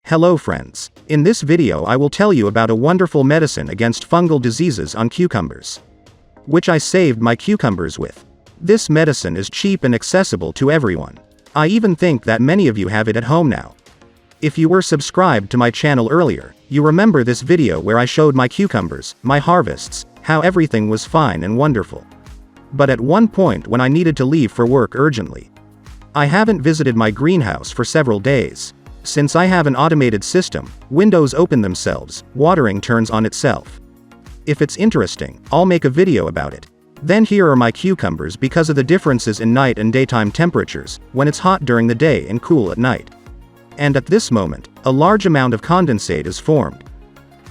Hello friends. In this video I will tell you about a wonderful medicine against fungal diseases on cucumbers, which I saved my cucumbers with. This medicine is cheap and accessible to everyone. I even think that many of you have it at home now. If you were subscribed to my channel earlier, you remember this video where I showed my cucumbers, my harvests, how everything was fine and wonderful. But at one point when I needed to leave for work urgently, I haven't visited my greenhouse for several days. Since I have an automated system, windows open themselves, watering turns on itself. If it's interesting, I'll make a video about it. Then here are my cucumbers because of the differences in night and daytime temperatures, when it's hot during the day and cool at night. And at this moment, a large amount of condensate is formed.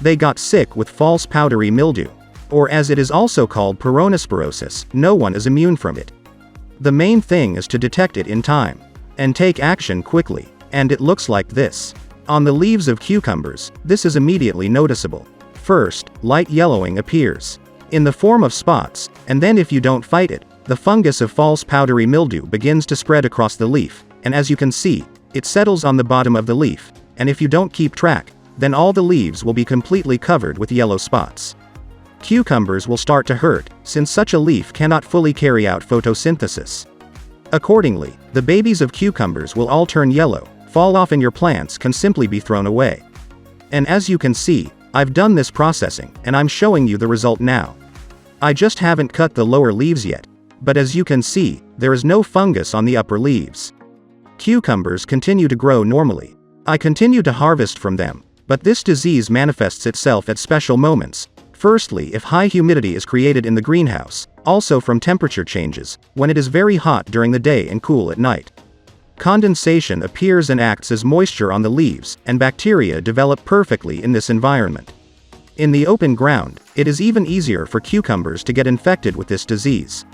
They got sick with false powdery mildew, or as it is also called peronosporosis. No one is immune from it. The main thing is to detect it in time, and take action quickly. And it looks like this. On the leaves of cucumbers, this is immediately noticeable. First, light yellowing appears in the form of spots, and then if you don't fight it, the fungus of false powdery mildew begins to spread across the leaf, and as you can see, it settles on the bottom of the leaf, and if you don't keep track, then all the leaves will be completely covered with yellow spots. Cucumbers will start to hurt, since such a leaf cannot fully carry out photosynthesis. Accordingly, the babies of cucumbers will all turn yellow, fall off, and your plants can simply be thrown away. And as you can see, I've done this processing, and I'm showing you the result now. I just haven't cut the lower leaves yet, but as you can see, there is no fungus on the upper leaves. Cucumbers continue to grow normally. I continue to harvest from them, but this disease manifests itself at special moments. Firstly, if high humidity is created in the greenhouse, also from temperature changes, when it is very hot during the day and cool at night. Condensation appears and acts as moisture on the leaves, and bacteria develop perfectly in this environment. In the open ground, it is even easier for cucumbers to get infected with this disease.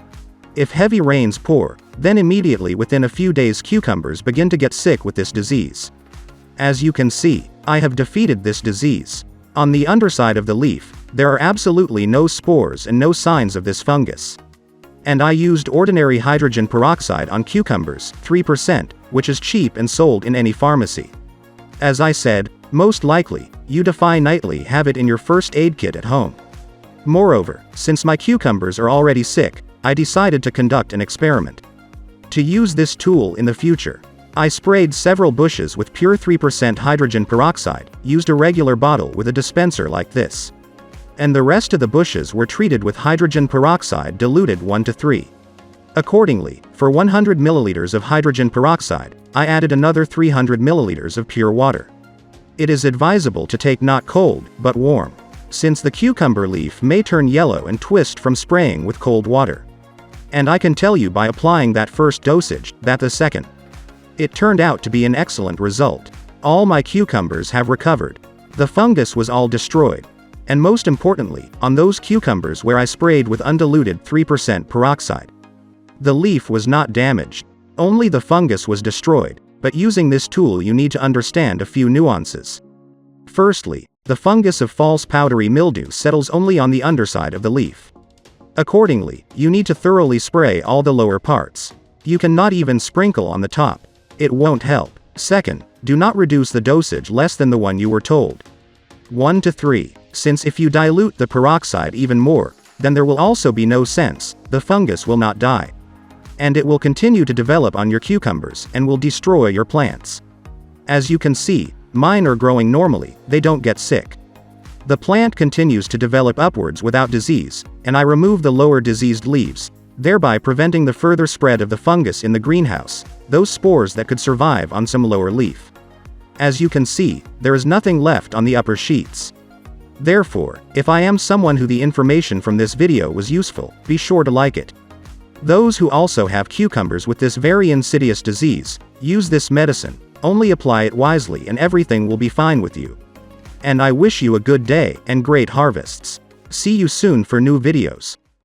If heavy rains pour, then immediately within a few days cucumbers begin to get sick with this disease. As you can see, I have defeated this disease. On the underside of the leaf, there are absolutely no spores and no signs of this fungus. And I used ordinary hydrogen peroxide on cucumbers, 3%, which is cheap and sold in any pharmacy. As I said, most likely, you nightly have it in your first aid kit at home. Moreover, since my cucumbers are already sick, I decided to conduct an experiment. To use this tool in the future, I sprayed several bushes with pure 3% hydrogen peroxide, used a regular bottle with a dispenser like this. And the rest of the bushes were treated with hydrogen peroxide diluted 1:3. Accordingly, for 100 milliliters of hydrogen peroxide, I added another 300 milliliters of pure water. It is advisable to take not cold, but warm, since the cucumber leaf may turn yellow and twist from spraying with cold water. And I can tell you by applying that first dosage, that the second, it turned out to be an excellent result. All my cucumbers have recovered. The fungus was all destroyed. And most importantly, on those cucumbers where I sprayed with undiluted 3% peroxide, the leaf was not damaged. Only the fungus was destroyed, but using this tool you need to understand a few nuances. Firstly, the fungus of false powdery mildew settles only on the underside of the leaf. Accordingly, you need to thoroughly spray all the lower parts. You cannot even sprinkle on the top. It won't help. Second, do not reduce the dosage less than the one you were told. 1:3. Since if you dilute the peroxide even more, then there will also be no sense, the fungus will not die. And it will continue to develop on your cucumbers and will destroy your plants. As you can see, mine are growing normally, they don't get sick. The plant continues to develop upwards without disease, and I remove the lower diseased leaves, thereby preventing the further spread of the fungus in the greenhouse, those spores that could survive on some lower leaf. As you can see, there is nothing left on the upper sheets. Therefore, if I am someone who the information from this video was useful, be sure to like it. Those who also have cucumbers with this very insidious disease, use this medicine, only apply it wisely and everything will be fine with you. And I wish you a good day and great harvests. See you soon for new videos.